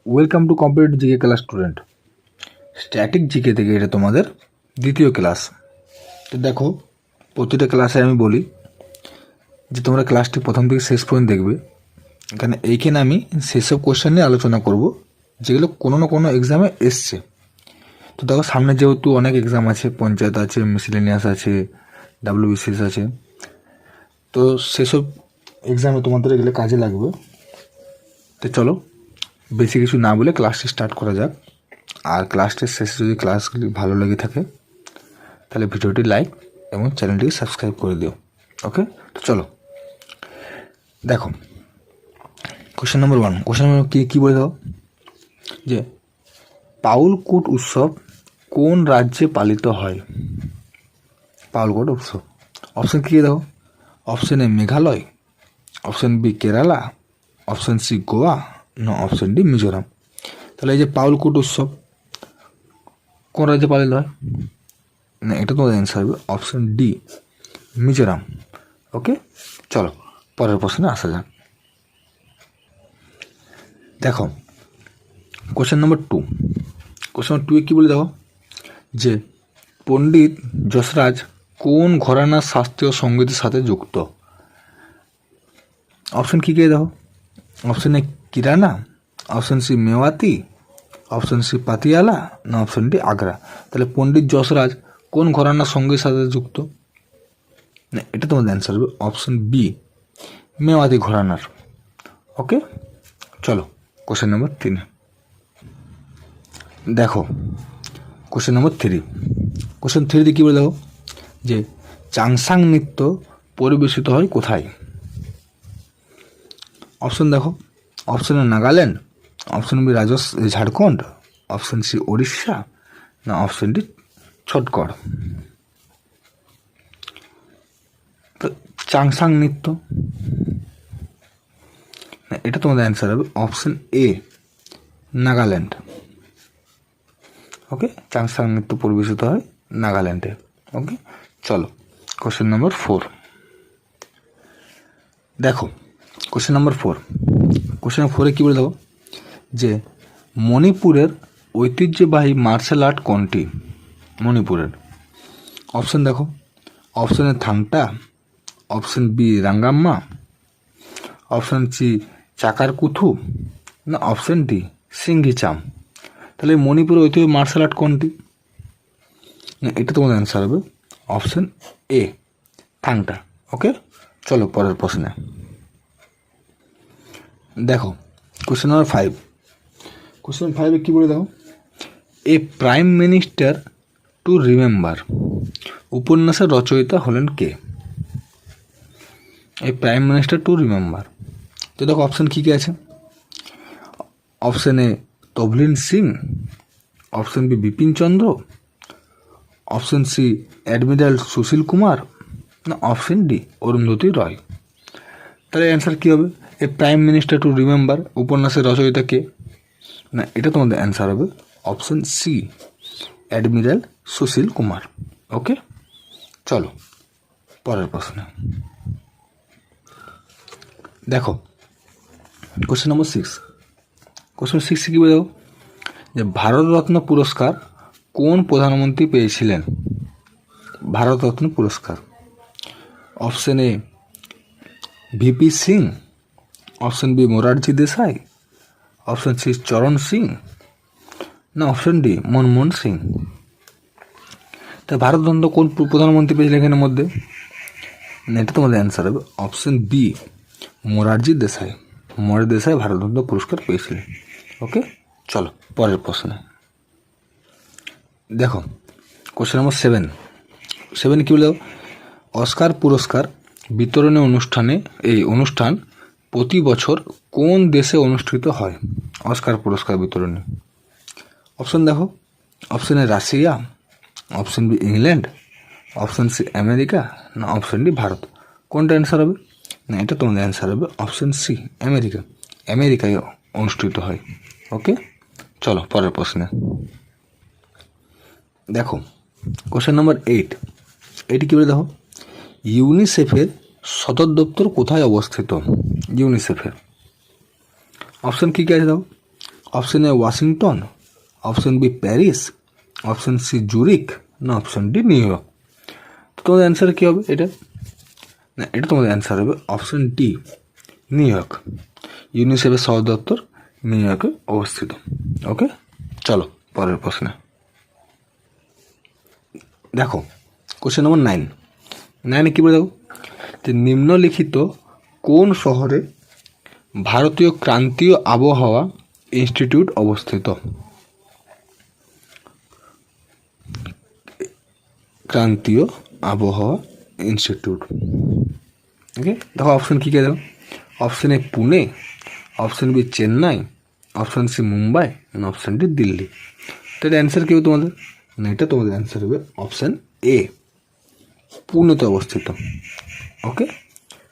Welcome to competitive GK class student. Static GK থেকে এটা তোমাদের দ্বিতীয় ক্লাস। তো দেখো, প্রতিটা ক্লাসে আমি বলি যে তোমরা ক্লাসটি প্রথম থেকে শেষ পর্যন্ত দেখবে। এইখানে আমি সেসব কোয়েশ্চেন নিয়ে আলোচনা করব যেগুলো কোনো না কোনো এক্সামে এসছে। তো দেখো, সামনে যেহেতু অনেক এক্সাম আছে, পঞ্চায়েত আছে, মিসেলেনিয়াস আছে, WBCS আছে, তো সেসব এক্সামে তোমাদের এগুলো কাজে লাগবে। তো চলো, বেশি কিছু না বলে ক্লাসটি স্টার্ট করা যাক। আর ক্লাসটির শেষে যদি ক্লাসগুলি ভালো লেগে থাকে তাহলে ভিডিওটি লাইক এবং চ্যানেলটিকে সাবস্ক্রাইব করে দিও। ওকে, তো চলো দেখো, কোশ্চেন নম্বর 1। কোশ্চেন নম্বর কী বলে দাও যে পাউলকুট উৎসব কোন রাজ্যে পালিত হয়? পাউলকুট উৎসব অপশান কী দাও? Option A Meghalaya, option B Kerala, option C Goa, না অপশান ডি মিজোরাম। তাহলে এই যে পাউলকুট উৎসব কোন রাজ্যে পালিত হয়? না, এটা তোমাদের অ্যান্সার হবে অপশান ডি, মিজোরাম। ওকে, চলো পরের প্রশ্নে আসা যাক। দেখো, কোশ্চেন নম্বর 2। কোশ্চেন নম্বর 2 কী বলে দেখো যে পণ্ডিত যশরাজ কোন ঘরানার শাস্ত্রীয় সঙ্গীতের সাথে যুক্ত? অপশান কী দেখো? Option A Kirana, option C Mewati, option C Patiala, না অপশান ডি আগ্রা। তাহলে পণ্ডিত যশরাজ কোন ঘরানার সঙ্গীতের সাথে যুক্ত? না, এটা তোমাদের অ্যান্সার হবে অপশান বি, মেওয়াতি ঘরানার। ওকে, চলো কোশ্চেন নম্বর 3 দেখো। Question number 3। কোশ্চেন 3 কী বলে দেখো যে চাংসাং নৃত্য পরিবেশিত হয় কোথায়? অপশান দেখো, option A Nagaland, option B Jharkhand, option C Odisha, না অপশান ডি ছত্তিশগড়। তো চাংসাং নৃত্য, এটা তোমাদের অ্যান্সার হবে অপশান এ, নাগাল্যান্ড। ওকে, চাংসাং নৃত্য পরিবেশিত হয় নাগাল্যান্ডে। ওকে, চলো কোশ্চেন নম্বর 4 দেখো। Question number 4। কোশ্চেন 4 কী বলে দেখো যে মণিপুরের ঐতিহ্যবাহী মার্শাল আর্ট কোনটি? মণিপুরের অপশান দেখো, option A Thangta, option B Rangamma, option C Chakyar Koothu, না অপশান ডি সিঙ্গিচাম। তাহলে মণিপুরের ঐতিহ্য মার্শাল আর্ট কোনটি? এটা তোমাদের অ্যান্সার হবে অপশান এ, থাংটা। ওকে, চলো পরের প্রশ্নে দেখো। Question number 5। কোশ্চেন 5 কী বলে দেখো এ প্রাইম মিনিস্টার টু রিমেম্বার উপন্যাসের রচয়িতা হলেন কে? এই প্রাইম মিনিস্টার টু রিমেম্বার, তো দেখো অপশান কী কী আছে? Option A Tavleen Singh, option B Bipin Chandra, option C admiral Sushil Kumar, না অপশান ডি অরুন্ধতী রয়। তাহলে অ্যান্সার কী হবে? A prime minister to remember উপন্যাসের রচয়িতা কে? না, এটা তোমাদের অ্যান্সার হবে option C, admiral Sushil Kumar. Okay, চলো পরের প্রশ্ন দেখো। Question number 6। কোশ্চেন 6 কী বলে দেখো যে ভারতরত্ন পুরস্কার কোন প্রধানমন্ত্রী পেয়েছিলেন? ভারতরত্ন পুরস্কার option A VP Singh, option B Morarji Desai, option C Charan Singh, না অপশান ডি মনমোহন সিং। তা ভারতরত্ন কোন প্রধানমন্ত্রী পেয়েছিলেন এখানের মধ্যে? এটা তোমাদের অ্যান্সার হবে অপশান বি, মোরারজি দেশাই। মোরারজি দেশাই ভারতরত্ন পুরস্কার পেয়েছিলেন। ওকে, চলো পরের প্রশ্ন দেখো। কোশ্চেন নম্বর 7 কী বলে অস্কার পুরস্কার বিতরণী এই অনুষ্ঠান প্রতি বছর কোন দেশে অনুষ্ঠিত হয়? অস্কার পুরস্কার বিতরণী অপশান দেখো, option A Russia, option B England, option C America, না অপশান ডি ভারত। কোনটা অ্যান্সার হবে? না, এটা তোমাদের অ্যান্সার হবে অপশান সি, আমেরিকা। আমেরিকায় অনুষ্ঠিত হয়। ওকে, চলো পরের প্রশ্নে দেখো। কোশ্চেন নম্বর 8 কী বলে দেখো ইউনিসেফের সদর দপ্তর কোথায় অবস্থিত? ইউনিসেফের অপশান কী আছে দাও? Option A Washington, option B Paris, option C Zurich, না অপশন ডি নিউ ইয়র্ক। তো তোমাদের অ্যান্সার কী হবে এটা? না, এটা তোমাদের অ্যান্সার হবে অপশন ডি নিউ ইয়র্ক। ইউনিসেফের সদর দপ্তর নিউ ইয়র্কে অবস্থিত। ওকে, চলো পরের প্রশ্নে দেখো। Question number 9। 9 কী বলে দেখো, যে নিম্নলিখিত কোন শহরে ভারতীয় ক্রান্তীয় আবহাওয়া ইনস্টিটিউট অবস্থিত? ক্রান্তীয় আবহাওয়া ইনস্টিটিউট। ওকে, দেখো অপশন কী কে দেখো। Option A Pune, option B Chennai, option C Mumbai, option D Delhi. তো এটা অ্যান্সার কী হবে তোমাদের? না, এটা তোমাদের অ্যান্সার হবে অপশন এ পুনেতে অবস্থিত। ওকে,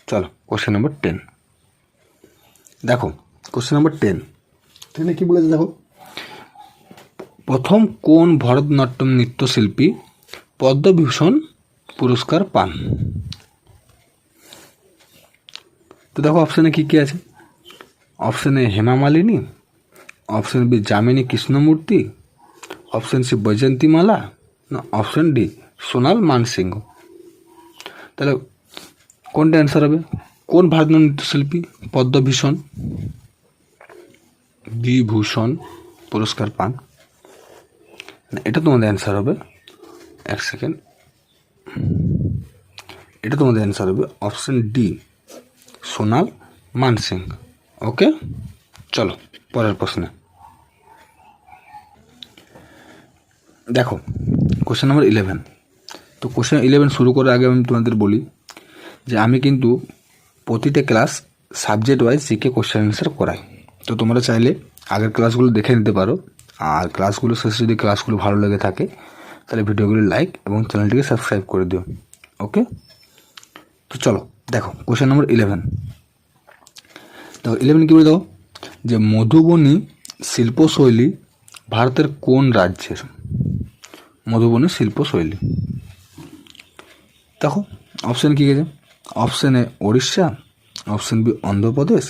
চলো কোশ্চেন নম্বর 10 দেখো। কোশ্চেন নম্বর 10 কী বলেছে দেখো, প্রথম কোন ভরতনাট্যম নৃত্যশিল্পী পদ্মভূষণ পুরস্কার পান? তো দেখো অপশানে কী কী আছে। Option A Hema Malini, option B Yamini Krishnamurthy, option C Vyjayanthimala, না অপশন ডি সোনাল মানসিংহ। তাহলে কোনটা অ্যান্সার হবে? কোন ভারতীয় নৃত্যশিল্পী পদ্মভূষণ বিভূষণ পুরস্কার পান? এটা তোমাদের অ্যান্সার হবে, এক সেকেন্ড, এটা তোমাদের অ্যান্সার হবে অপশন ডি সোনাল মানসিংহ। ওকে, চলো পরের প্রশ্নে দেখো। Question number 11। তো কোশ্চেন 11 শুরু করার আগে আমি তোমাদের বলি যে আমি কিন্তু প্রতিটা class subject wise GK question answer করাই। তো তোমরা চাইলে আগের ক্লাসগুলো দেখে নিতে পারো। আর ক্লাসগুলো শেষে যদি ক্লাসগুলো ভালো লেগে থাকে তাহলে ভিডিওগুলি লাইক এবং চ্যানেলটিকে সাবস্ক্রাইব করে দিও। ওকে, তো চলো দেখো কোশ্চেন নম্বর 11। দেখো 11 কী বলে দেখো, যে মধুবনী শিল্পশৈলী ভারতের কোন রাজ্যের? মধুবনী শিল্পশৈলী। দেখো অপশান কী গেছে। Option A Odisha, option B Andhra Pradesh,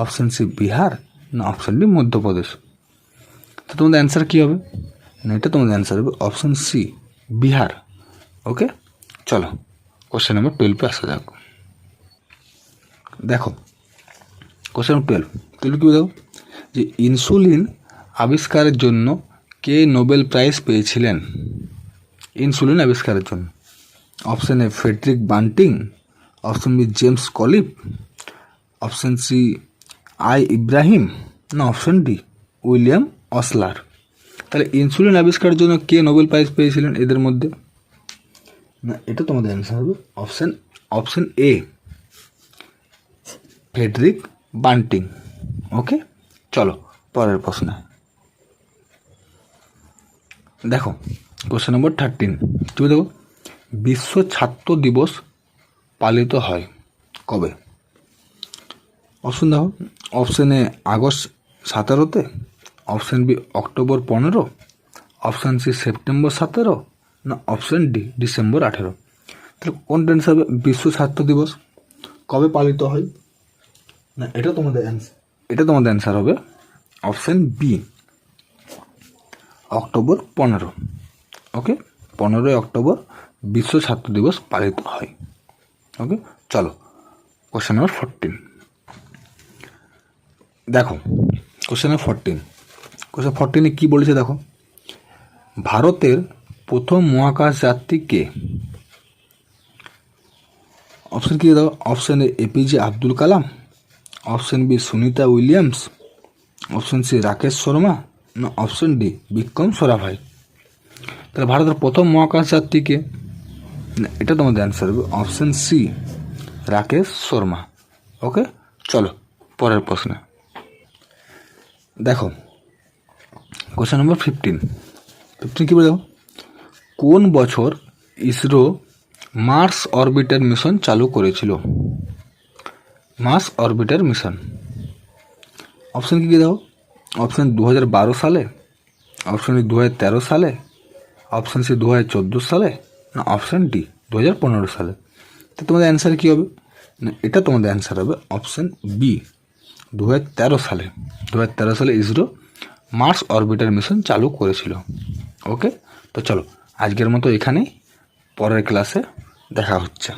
option C Bihar, না অপশান ডি মধ্যপ্রদেশ। তো তোমাদের অ্যান্সার কী হবে? না, এটা তোমাদের অ্যান্সার হবে অপশান সি বিহার। ওকে, চলো কোশ্চেন নম্বর 12 আসা যাক। দেখো কোশ্চেন নম্বর 12 কী দেখো, যে ইনসুলিন আবিষ্কারের জন্য কে নোবেল প্রাইজ পেয়েছিলেন? ইনসুলিন আবিষ্কারের জন্য। Option A Frederick Banting, option B James Collip, option C I Ibrahim, না অপশান ডি উইলিয়াম অসলার। তাহলে ইনসুলিন আবিষ্কারের জন্য কে নোবেল প্রাইজ পেয়েছিলেন এদের মধ্যে? না, এটা তোমাদের অ্যান্সার হবে অপশান এ ফ্রেডরিক বান্টিং। ওকে, চলো পরের প্রশ্ন দেখো। কোশ্চেন নম্বর 13 তুমি দেখো, বিশ্ব ছাত্র দিবস পালিত হয় কবে? অপশন দেখো। অপশান এ আগস্ট 17-তে, option B October 15, option C September 17, না অপশান ডি ডিসেম্বর 18। তাহলে কোনটা অ্যান্সার হবে? বিশ্ব ছাত্র দিবস কবে পালিত হয়? না, এটা তোমাদের অ্যান্সার হবে অপশান বি অক্টোবর 15। ওকে, 15ই অক্টোবর বিশ্ব ছাত্র দিবস পালিত হয়। ওকে, চলো কোশ্চেন নম্বর 14 দেখো। Question number 14। কোশ্চেন 14-এ কী বলেছে দেখো, ভারতের প্রথম মহাকাশ যাত্রী কে? অপশান কী দেখো। Option A APJ Abdul Kalam, option B Sunita Williams, option C Rakesh Sharma, না অপশান ডি বিক্রম সারাভাই। তাহলে ভারতের প্রথম মহাকাশ যাত্রী কে? না, এটা তোমাদের অ্যান্সার হবে অপশান সি রাকেশ শর্মা। ওকে, চলো পরের প্রশ্ন দেখো। কোশ্চেন নম্বর 15 কী বলে দেখো, কোন বছর ইসরো মার্স অরবিটার মিশন চালু করেছিল? Mars orbiter mission. অপশান কী দেখো। অপশান 2012 সালে, অপশান ডি 2013 সালে, অপশান সি 2014 সালে, না অপশান ডি 2015 সালে। তো তোমাদের অ্যান্সার কী হবে? না, এটা তোমাদের অ্যান্সার হবে অপশান বি 2013 সালে। 2013 সালে ইসরো মার্স অরবিটার মিশন চালু করেছিল। ওকে, তো চলো আজকের মতো এখানেই, পরের ক্লাসে দেখা হচ্ছে।